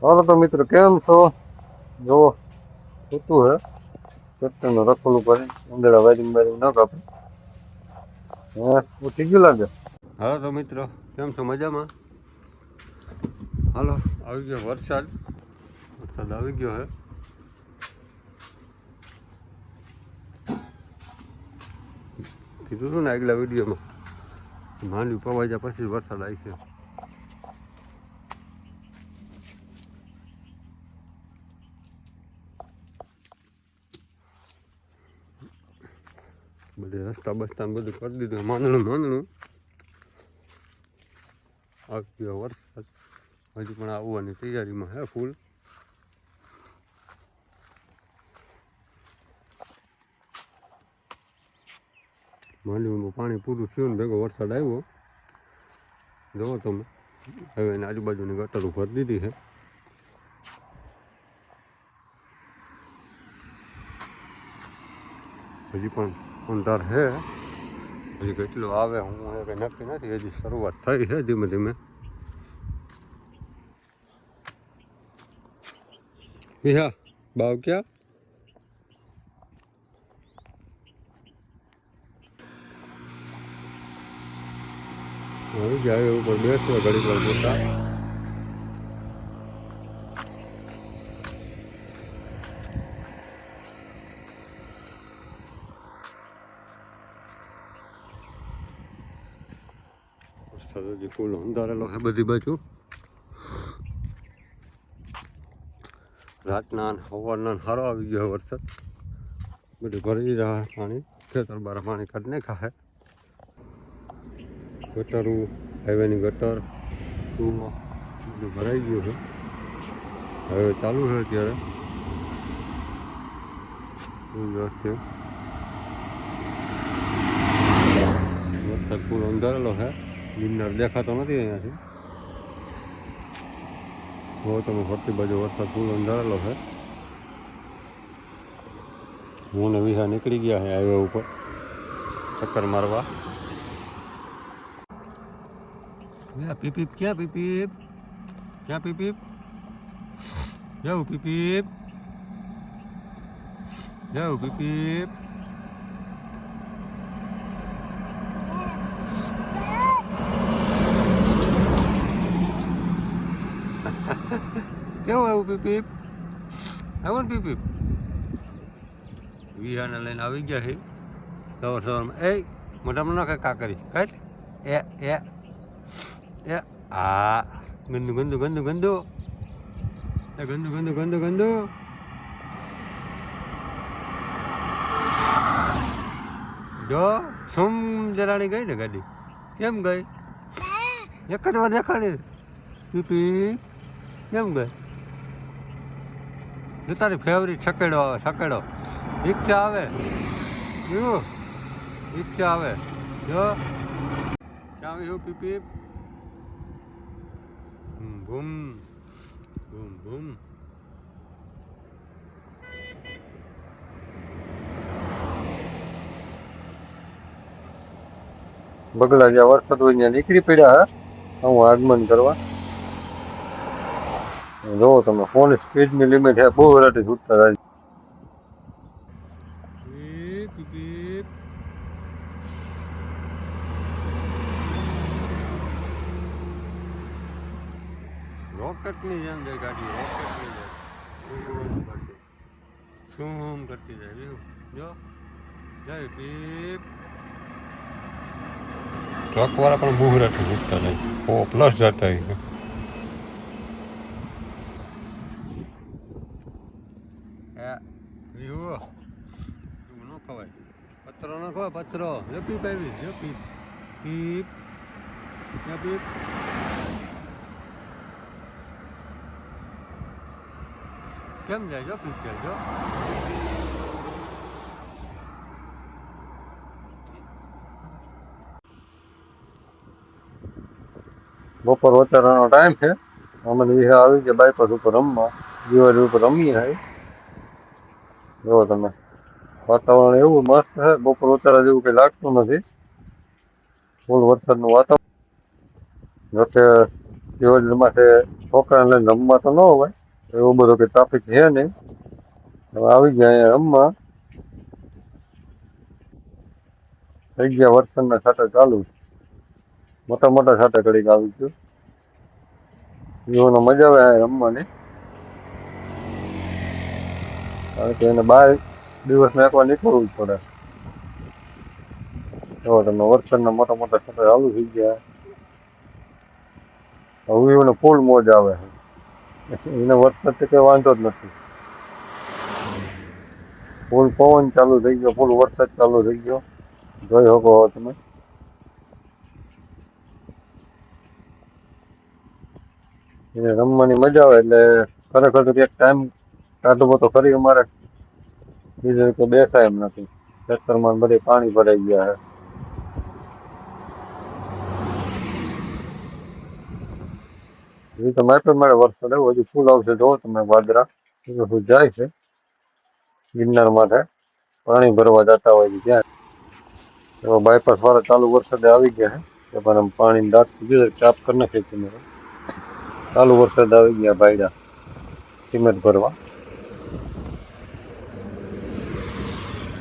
હાલો તો મિત્રો કેમ છો? જો છૂટું હે ટ્રેક્ટરનું રખોલું કરી ઉંદરડા વાયરિંગ બાયરિંગ ન કાપે. હા ઉઠી ગયું લાગે. હાલો તો મિત્રો કેમ છો? મજામાં? હાલો આવી ગયો વરસાદ આવી ગયો હે. કીધું હતું ને આગલા વિડીયોમાં માંડવી પવાઈ જાય પછી વરસાદ આવશે. બધે રસ્તા બસ્તા બધું કરી દીધું માંદણું આવી ગયો વરસાદ. હજી પણ આવવાની તૈયારીમાં હે ફૂલ. માંડવીમાં પાણી પૂરું થયું ને ભેગો વરસાદ આવ્યો. જુઓ તમે હવે એની આજુબાજુની ગટરો ભરી દીધી છે. હજી પણ અંધાર છે, હજી કેટલું આવે હું કંઈ નક્કી નથી. હજી શરૂઆત થઈ છે ધીમે ધીમે. વિહા બાવ ક્યાં આવી જાય ઉપર બેસવા ઘડી વાર મોટા. વરસાદ હજી ફૂલ અંધારેલો છે બધી બાજુ. રાતના સવારના સારો આવી ગયો વરસાદ. બધું ભરી રહ્યા પાણી, ખેતર બાર પાણી કાઢી નાખ્યા છે. ગટરું હાઈવેની ગટર બધું ભરાઈ ગયું છે. હવે ચાલુ છે અત્યારે વ્યવસ્થિત. વરસાદ ફૂલ અંધારેલો છે, ગિરનાર દેખાતો નથી અહીંયાથી. બહુ તમે ફરતી બાજુ વરસાદ ફૂલ અંધારેલો છે. હું ને વિહા નીકળી ગયા છે હાઈવે ઉપર ચક્કર મારવા. પીપીપ ક્યાં પીપીપ? ક્યાં પીપીપ? જાઉં પીપીપ, જાઉં પીપીપ. કેવું આવ્યું પીપીપ? આવો ને પીપીપ. વિહાને લઈને આવી ગયા છે સવારમાં. એ મોઢામાં ન કાકરી કાઢ. એ એ એ આ ગંદુ ગંદુ ગંદુ ગંદુ એ ગંદુ ગંદુ ગંદુ ગંદુ. જો સુમ જલાણી ગઈ ને ગાડી. કેમ ગઈ? એક જ વાર દેખાડી. પીપી કેમ ગઈ? જો તારી ફેવરિટ છકેડો આવે છકેડો. રિક્ષા આવે એવું રિક્ષા આવે. જો ક્યાં આવ્યું પીપી? બૂમ બૂમ બૂમ. બગડા જ્યાં વરસાદ હોય ત્યાં નીકળી પડ્યા હે હું આગમન કરવા. જોવો તમે ફોન સ્પીડની લિમિટ છે બહુ વેરાટી છૂટતા થાય. રોકેટની જેમ જાય ગાડી, રોકેટની જેમ શું કરતી જાય. જો જાય પીપ. ટ્રકવાળા પણ બહુ વેરાટી છૂટતા જાય. ઓ પ્લસ જતા હોય. એવું ન ખવાય. પતરો ન ખવાય પતરો. જો પીપ આવી જો પીપ પીપ પીપ. કેમ જાય જો પીપ જાય જો. બપોર વચારાનો ટાઈમ છે. અમે વિહા આવી ગયા બાયપાસ ઉપર રમવા. દિવાળી ઉપર રમીએ હાઈ. જો તમે વાતાવરણ એવું મસ્ત છે. બપોર વચારા જેવું કઈ લાગતું નથી. ફૂલ વરસાદનું વાતાવરણ. દિવસમાં છોકરાને લઈને રમવા તો ન હોય, એવું બધું કે ટ્રાફિક છે નહીં. હવે આવી ગયા અહીંયા રમવા. થઈ ગયા વરસાદના છાંટા ચાલુ, મોટા મોટા છાંટા ઘડીક આવી ગયું. જીવોને મજા આવે અહીંયા રમવાની, કારણ કે એને 12 દિવસમાં એકવાર નીકળવું જ પડે. જો તમે વરસાદના મોટા મોટા છાંટા ચાલુ થઈ ગયા. હવે એને ફૂલ મોજ આવે છે, એને વરસાદથી કઈ વાંધો જ નથી. ફૂલ પવન ચાલુ થઈ ગયો, ફૂલ વરસાદ ચાલુ થઈ ગયો, જોઈ શકો તમે. એને રમવાની મજા આવે એટલે ખરેખર તો ક્યાંક ટાઈમ કાઢવો તો ખરી અમારે, બીજી રીતે બેસાય એમ નથી. ખેતરમાં બધે પાણી ભરાઈ ગયા છે. એ તો મળે વરસાદ એવો હજી ફૂલ આવશે. જોવો તમે વાદળા જાય છે ગિરનાર માટે પાણી ભરવા જતા હોય છે ત્યાં. એવા બાયપાસ વાળા ચાલુ વરસાદે આવી ગયા છે, પણ પાણી દાંત ચાપ કરી નાખે છે. ચાલુ વરસાદ આવી ગયા ભાઈડા સિમેન્ટ ભરવા.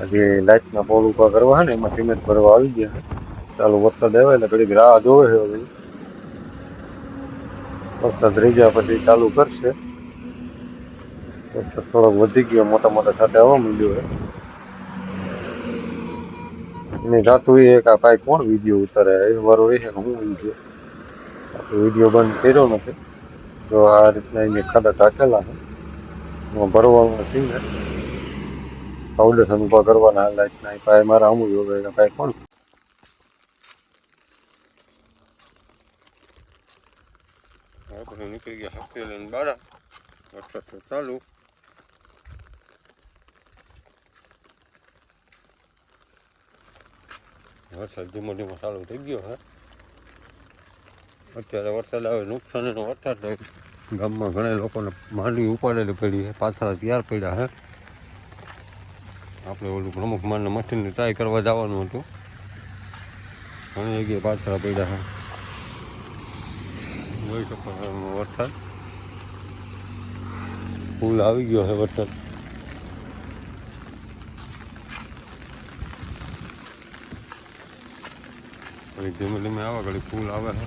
હજી લાઇટના પોલ ઉભા કરવા છે ને, એમાં સિમેન્ટ ભરવા આવી ગયા છે. ચાલુ વરસાદ આવે એટલે ઘડીક રાહ જોવે છે. હવે વરસાદ રહી ગયા પછી ચાલુ કરશે. વરસાદ થોડોક વધી ગયો, મોટા મોટા છાંટા આવવા માંડ્યો છે. એને જાતું એ કે ભાઈ કોણ વિડીયો ઉતારે, એ વારો એ છે કે હું વિડીયો વિડીયો બંધ કર્યો નથી. જો આ રીતના એને ખાડા ઢાંકેલા છે, એમાં ભરવાનું સિમેન્ટ ફાઉન્ડેશન ઉભા કરવાના. લાઈટના ભાઈ મારા અમુક જોવે કે ભાઈ કોણ. આપણે નીકળી ગયા શક્તિ લઈને બારા. વરસાદ તો ચાલુ. વરસાદ ધીમો ધીમો ચાલુ થઈ ગયો હે. અત્યારે વરસાદ આવે નુકસાન એનો વરસાદ થાય. ગામમાં ઘણા લોકોને માંડવી ઉપાડેલી પડી છે, પાછળ તૈયાર પડ્યા છે. આપણે ઓલું પ્રમુખ માનને મશીનની ટ્રાય કરવા જવાનું હતું, ઘણી જગ્યાએ પાછળ પડ્યા છે. જોઈ શકો વરસાદ ફૂલ આવી ગયો છે. વરસાદ ધીમે ધીમે આવે, ઘડી ફૂલ આવે છે.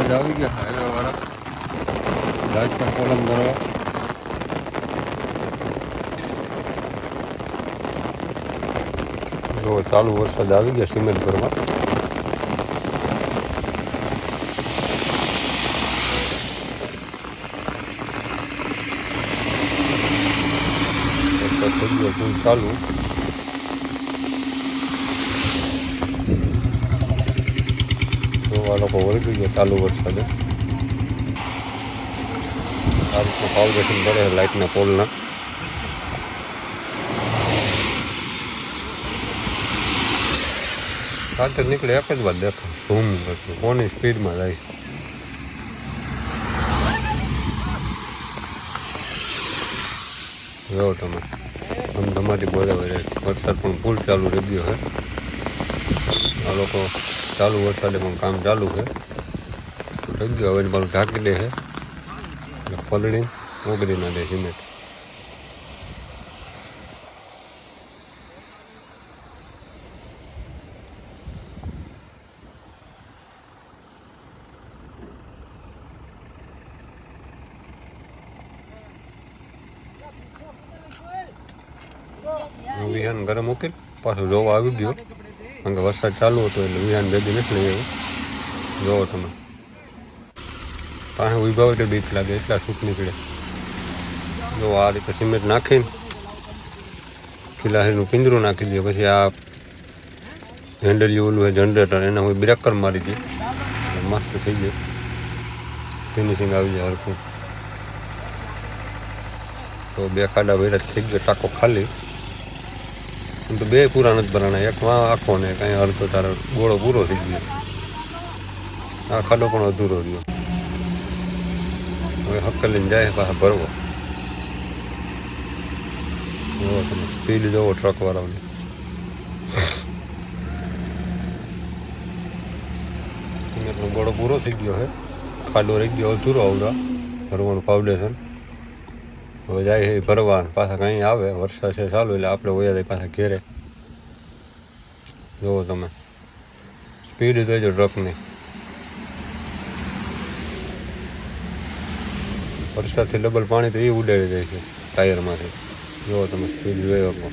આવી ગયા હાઈવે વાળા લાઈટના કોલમ ભરવા. જો ચાલુ વરસાદ આવી ગયા સિમેન્ટ ભરવા. વરસાદ થઈ ગયો ફૂલ ચાલુ. આ લોકો વળગી ગયા ચાલુ વરસાદે. આ રીતનું ફાઉન્ડેશન ભરે છે લાઇટના પોલના. સાથે નીકળે એક જ વાર દેખાય ઝૂમ કરતું, કોની સ્પીડમાં જાય છે. જો તમે ધમધમાટી બોલે વરસાદ પણ ફૂલ ચાલુ રહી ગયો છે. આ લોકો ચાલુ વરસાદે પણ કામ ચાલુ છે. થઈ ગયો હવે મારું ઢાંકી દે છે એટલે પલળી ઓગળી ના દે સિમેન્ટ. વિહાન ઘરે મૂકી પાછું જોવા આવી ગયો, કારણ કે વરસાદ ચાલુ હતો એટલે વિહાન ભેગી નથી લઈ આવ્યું. જોવો તમે પાસે ઊભા હોય તો બીક લાગે, એટલા છૂટ નીકળે. જો આ રીતે સિમેન્ટ નાખીને ખીલાહીનું પિંજરું નાખી દે, પછી આ હેન્ડલ ઓલું હોય જનરેટર, એને હું બ્રેકર મારી દઈએ, મસ્ત થઈ જાય, ફિનિશિંગ આવી જાય હરખું. તો 2 ખાડા ભર્યા થઈ ગયો ટાંકો ખાલી. તો 2 પૂરા નથી ભરાણા, એક આખો ને કાંઈ અડધો તારો ગોળો પૂરો થઈ ગયો. આ ખાડો પણ અધૂરો રહ્યો. હવે હક્કલીને જાય પાછા ભરવો. જોવો તમે સ્પીડ જોવો ટ્રકવાળાની. સિમેન્ટનો ગોળો પૂરો થઈ ગયો છે, ખાડો રહી ગયો અધૂરો આવડા ભરવાનું ફાઉન્ડેશન. હવે જાય છે ભરવા, પાછા કંઈ આવે વરસાદ છે ચાલુ એટલે આપણે વયા જાય પાછા ઘેરે. જુઓ તમે સ્પીડ જોઈજો ટ્રકની. વરસાદથી ડબલ પાણી તો એ ઉડાડી જાય છે ટાયરમાંથી. જુઓ તમે સ્પીડ જોઈ શકો.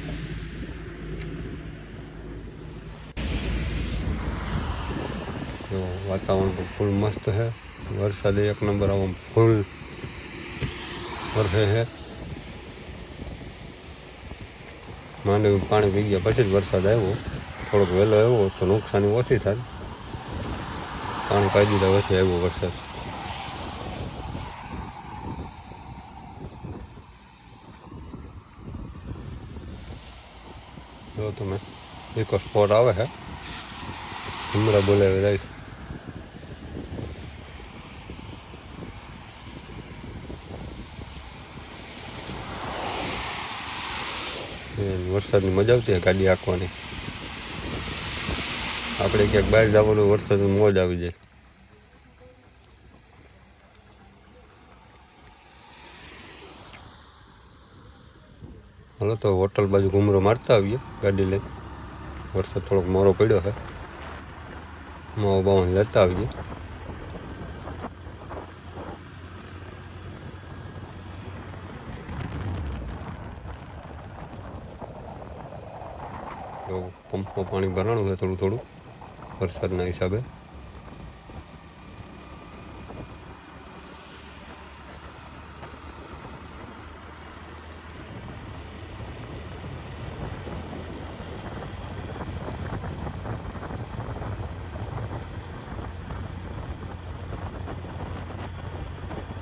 જો વાતાવરણ પણ ફૂલ મસ્ત છે, વરસાદ એક નંબર આવો ફૂલ વરસે છે. માંડવી પાણી પી ગયા પછી જ વરસાદ આવ્યો, થોડોક વહેલો આવ્યો તો નુકસાની ઓછી થાય. પાણી પાઈ દીધા પછી આવ્યો વરસાદ. જો તમે ઇકો સ્પોટ આવે છે, સુમરા બોલાવી જાય છે. વરસાદની મજા આવતી હોય ગાડી હાંકવાની. આપણે ક્યાંક બહાર જવાનું વરસાદની મોજ આવી જાય. હાલો તો હોટલ બાજુ ઘૂમરો મારતા આવીએ ગાડી લઈ. વરસાદ થોડોક મોરો પડ્યો છે, માવો બાવો લેતા આવીએ. તો પંપમાં પાણી ભરાણું છે થોડું થોડું વરસાદના હિસાબે.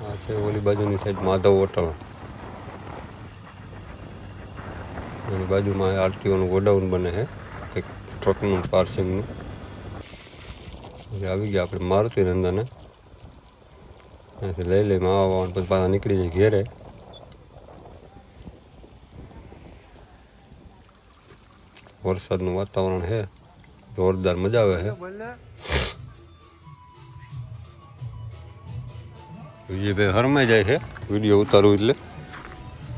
આ છે ઓલી બાજુની સાઈડ માધવ હોટલ, એની બાજુમાં આરટીઓનું ગોડાઉન બને છે કંઈક ટ્રકનું પાર્સિંગનું. આવી ગયા આપણે મારુતિ નંદને, અહીંયાથી લઈ માવા પછી પાછા નીકળી જાય ઘેરે. વરસાદનું વાતાવરણ છે જોરદાર, મજા આવે છે. વિજયભાઈ હરમાઈ જાય છે વિડીયો ઉતારવું એટલે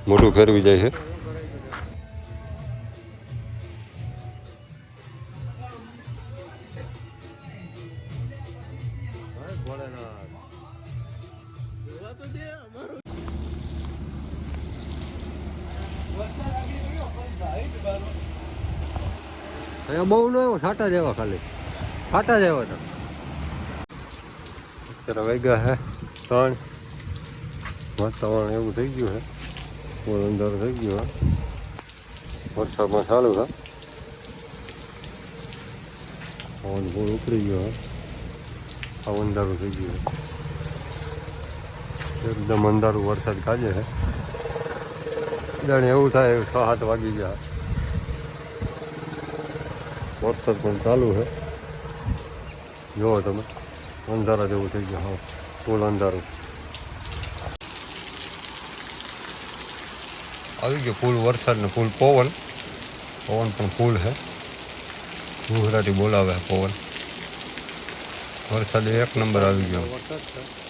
મોઢું ફેરવી જાય છે. અહીંયા બહુ ન આવ્યો, છાંટા જેવા ખાલી છાંટા જેવા હતા. અત્યારે વાગ્યા છે 3. વાતાવરણ એવું થઈ ગયું છે, ફૂલ અંધારું થઈ ગયું છે. વરસાદમાં ચાલુ છે, પવન ફૂલ ઉતરી ગયો છે, આવું અંધારું થઈ ગયું છે. એકદમ અંધારું વરસાદ કાજે છે, જાણે એવું થાય 6-7 વાગી ગયા. વરસાદ પણ ચાલુ છે, જુઓ તમે અંધારા જેવું થઈ ગયું. હા ફૂલ અંધારું આવી ગયો, ફૂલ વરસાદ ને ફૂલ પવન. પવન પણ ફૂલ છે, ગુજરાતી બોલાવે પવન. વરસાદ એક નંબર આવી ગયો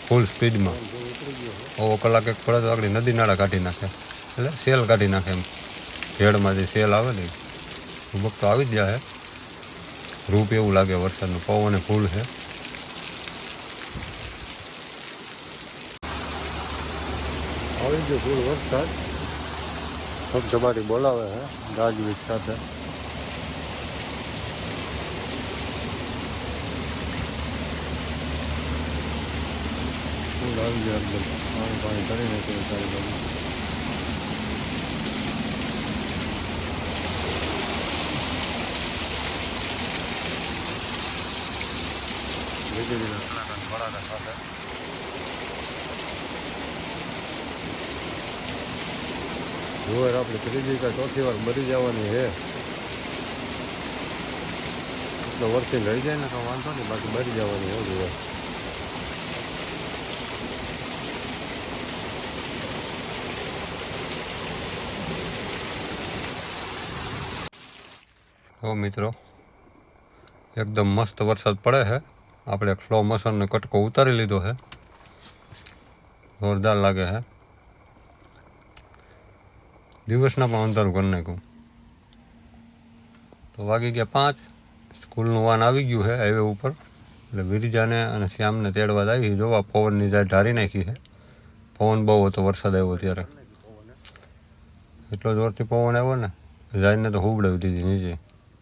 ફૂલ સ્પીડમાં. ઓવો કલાક એક પડે તો આગળ નદી નાળા કાઢી નાખે, એટલે સેલ કાઢી નાખે. એમ ઘેડમાં જે સેલ આવે ને ભૂબક તો આવી જ જાય. રૂપ એવું લાગે વરસાદનું, પવન ફૂલ છે. આવી ગયો ફૂલ વરસાદ, ધબધબાટી બોલાવે છે ગાજવીજ સાથે. ફૂલ આવી ગયો એકદમ, પાણી કરીને ચાલી બાજુ. વીજળીના કલાકાર સાથે સાથે જુવાર આપણે ત્રીજી કે ચોથી વાર મરી જવાની છે. એટલો વર્ષથી રહી જાય ને તો વાંધો નહીં, બાકી મરી જવાની હોય જુવાર. હો મિત્રો, એકદમ મસ્ત વરસાદ પડે છે. આપણે એક સ્લો મોશનનો કટકો ઉતારી લીધો છે, જોરદાર લાગે છે. દિવસના પણ અંધારું કરી નાખ્યું. તો વાગી ગયા 5. સ્કૂલનું વાન આવી ગયું છે હાઈવે ઉપર. એટલે વિરિજાને અને શ્યામને તેડવા આવી. જોવા પવનની જાય ઢારી નાખી છે. પવન બહુ હતો વરસાદ આવ્યો ત્યારે. એટલો જોરથી પવન આવ્યો ને, જાયને તો હુબડાવી દીધી નીચે.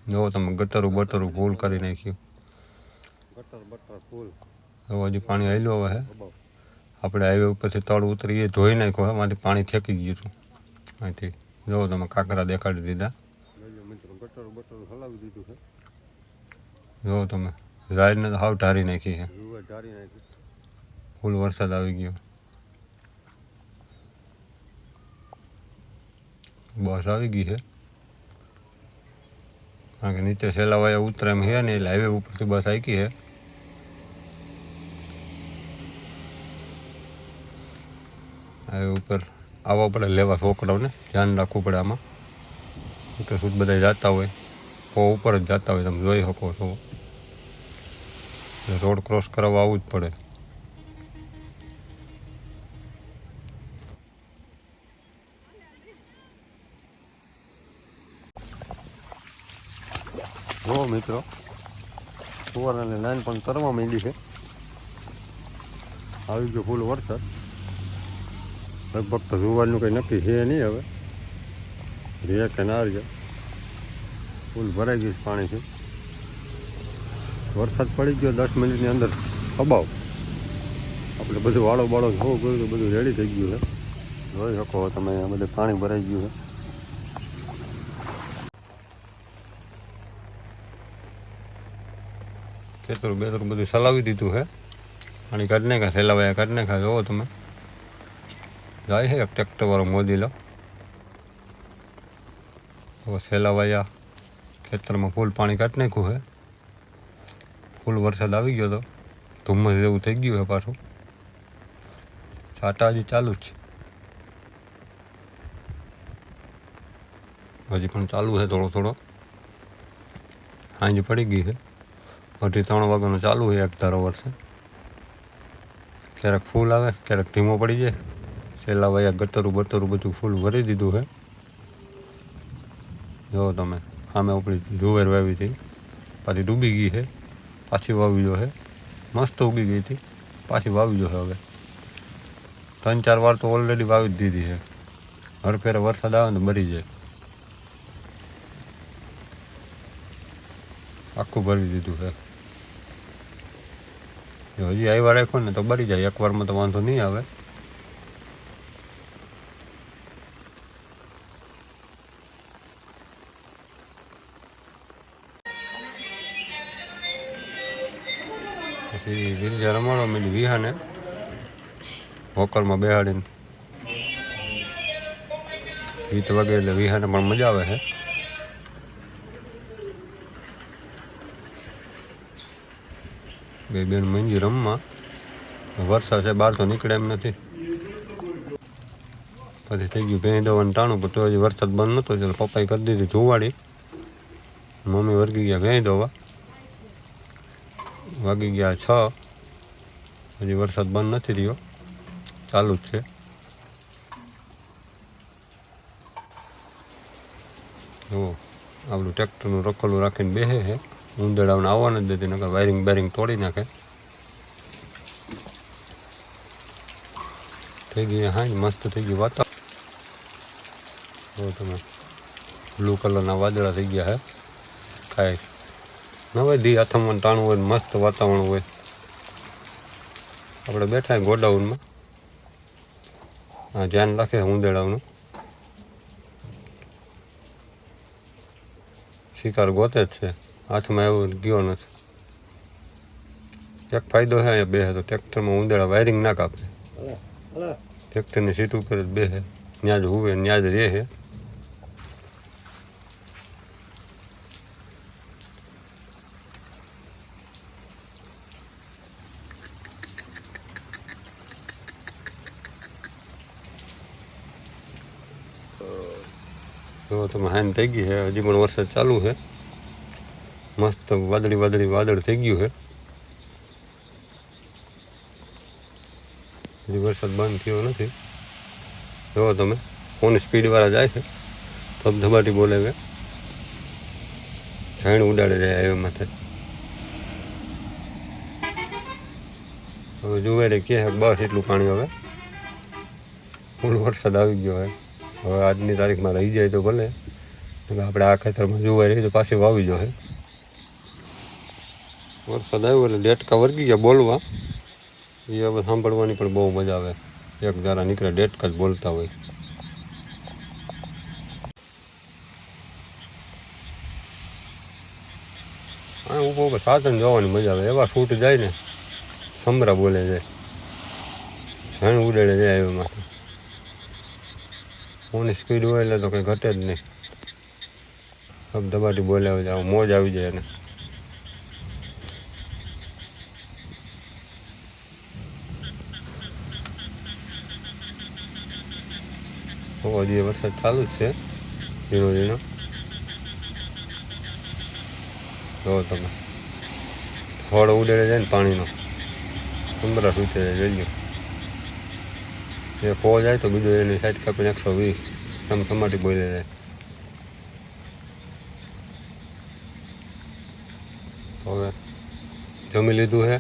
જો તમે ગટરું બટરું ફૂલ કરી નાખ્યું. હજી પાણી હાલ્યું હવે છે. આપણે હાઈવે ઉપરથી તળ ઉતરીએ ધોઈ નાખ્યો છે. માંથી પાણી ફેંકી ગયું હતું અહીંથી. જો તમે કાંકરા દેખાડી દીધા. જો તમે જાયને તો હાવ ઢારી નાખી છે. ફૂલ વરસાદ આવી ગયો. બસ આવી ગઈ છે, કારણ કે નીચે સેલાવાયા ઉતરે એમ છે ને, એટલે હાઈવે ઉપરથી બસ આવી છે. હાઈવે ઉપર આવવા પડે લેવા છોકરાઓને, ધ્યાન રાખવું પડે. આમાં ઉતર સુધ બધા જતા હોય, ઉપર જ જતા હોય, તમે જોઈ શકો છો. એટલે રોડ ક્રોસ કરાવવા આવવું જ પડે. જો મિત્રો, સુવર્ણની લાઈન પણ તરવા માંડી છે. આવી ગયો ફૂલ વરસાદ. લગભગ તો જુવારનું કંઈ નક્કી છે નહીં હવે. રે કે ના રહે, ફૂલ ભરાઈ ગયું પાણીથી. વરસાદ પડી ગયો 10 મિનિટની અંદર અબાવ. આપણે બધું વાળો બાળો જોવું ગયું તો બધું રેડી થઈ ગયું છે. જોઈ શકો તમે, આ બધું પાણી ભરાઈ ગયું છે. ખેતરું બેતરું બધું સલાવી દીધું છે. પાણી કાઢી નાખ્યા, સેલાવાયા કાઢી નાખ્યા. જોવો તમે, જાય છે એક ટ્રેક્ટરવાળો મોદીલો. હવે સેલાવાયા ખેતરમાં ફૂલ પાણી કાઢી નાખ્યું છે. ફૂલ વરસાદ આવી ગયો તો ધુમ્મસ જેવું થઈ ગયું છે પાછું. છાંટા હજી ચાલુ જ છે, હજી પણ ચાલુ છે થોડો થોડો. સાંજ પડી ગઈ છે, 2:30 વાગ્યાનો ચાલુ છે. એક ધારો વરસે, ક્યારેક ફૂલ આવે, ક્યારેક ધીમો પડી જાય. સેલાવાયા ગટરું બટરું બધું ફૂલ ભરી દીધું છે. જો તમે સામે ઉપડી જુવાર વાવી હતી, પાછી ડૂબી ગઈ છે. પાછી વાવી જો છે, મસ્ત ઉગી ગઈ હતી. પાછી વાવી જો છે. હવે 3-4 વાર તો ઓલરેડી વાવી જ દીધી છે. હર ફેરે વરસાદ આવે ને મરી જાય. આખું ભરી દીધું છે. જો હજી આવ્યા રાખો ને તો બળી જાય. એકવારમાં તો વાંધો નહીં આવે. પછી વિરજા રમાડવા માંડી વિહાને હોકરમાં બેહાડીને. ગીત વાગે એટલે વિહાને પણ મજા આવે છે. બે બેન મંજી રમવા. વરસાદ છે, બહાર તો નીકળે એમ નથી. પછી થઈ ગયું ભેં દવાનું ટાણું, પણ તો હજી વરસાદ બંધ નહોતો. એટલે પપ્પાએ કરી દીધી ધુવાડી. મમ્મી વર્ગી ગયા ભેં દવા. વાગી ગયા 6. હજી વરસાદ બંધ નથી થયો, ચાલુ જ છે. જુઓ, આપણું ટ્રેક્ટરનું રખોલું રાખીને બેસે છે. ઉંદરડાઓને આવવા નથી દેતી, નકર વાયરિંગ બેરિંગ તોડી નાખે. થઈ ગઈ હા, મસ્ત થઈ ગયું વાતાવરણ. જો તમે, બ્લુ કલરના વાદળા થઈ ગયા છે. કાંઈ ન હોય, દી આથમવાનું ટાણું હોય, મસ્ત વાતાવરણ હોય. આપણે બેઠા ગોડાઉનમાં. હા, ધ્યાન રાખે ઉંદરડાઓનું. શિકાર ગોતે જ છે, હાથમાં એવું ગયો નથી. એક ફાયદો છે અહીંયા બેસે તો ટ્રેક્ટરમાં ઉંદેડા વાયરિંગ ના કાપે, ટ્રેક્ટરની સીટ ઉપર જ બેસે, ત્યાં જ હુવે ત્યાં જ રહે. તો તમે હાન થઈ ગઈ છે, હજી પણ વરસાદ ચાલુ છે, મસ્ત વાદળ થઈ ગયું છે. હજી વરસાદ બંધ થયો નથી. જો તમે ફોન સ્પીડવાળા જાય છે, ધબધબાટી બોલાવે, ઝાણ ઉડાડે જાય હાઈવે માથે. હવે જુવારે કે બસ એટલું પાણી, હવે ફૂલ વરસાદ આવી ગયો હોય. હવે આજની તારીખમાં રહી જાય તો ભલે, આપણે આ ખેતરમાં જોવાઈ રહી તો પાછી વાવી જો. વરસાદ આવ્યો એટલે ડેટકા વર્ગી ગયા બોલવા, એ હવે સાંભળવાની પણ બહુ મજા આવે. એક ધારા નીકળે ડેટકા જ બોલતા હોય. હા ઊભો સાધન જોવાની મજા આવે, એવા શૂટ જાય ને, સમરા બોલે જાય, ઝાણ ઉડાડે જાય હાઈવેમાંથી. ફોનની સ્પીડ હોય એટલે તો કંઈ ઘટે જ નહીં, ધબધબાટી બોલાવે જાય, મોજ આવી જાય. એને હજી વરસાદ ચાલુ જ છે, ઝીણો ઝીણો. જો તમે ફળ ઉડેડે જાય ને પાણીનો, સમરા સૂચે જાય. જોઈ એ ફો જાય તો બીજું એની સાઈડ કાપીને 120 સમાટી બોલે જાય. હવે જમી લીધું છે,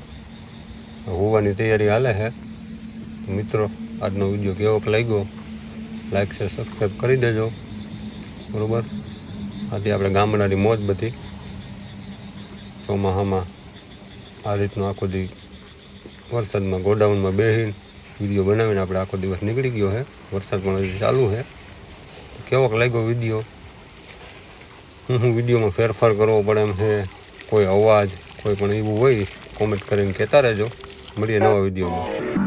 હોવાની તૈયારી હાલે છે. તો મિત્રો, આજનો વિડીયો કેવોક લાગ્યો, લાઈક છે, સબસ્ક્રાઈબ કરી દેજો, બરાબર. આથી આપણે ગામડાની મોજ બધી ચોમાસામાં આ રીતનો આખો દી વરસાદમાં ગોડાઉનમાં બેસીને વિડીયો બનાવીને આપણે આખો દિવસ નીકળી ગયો છે. વરસાદ પણ હજી ચાલુ છે. કેવોક લાગ્યો વિડીયો, હું વિડીયોમાં ફેરફાર કરવો પડે એમ છે, કોઈ અવાજ કોઈ પણ એવું હોય કોમેન્ટ કરીને કહેતા રહેજો. મળીએ નવા વિડીયોમાં.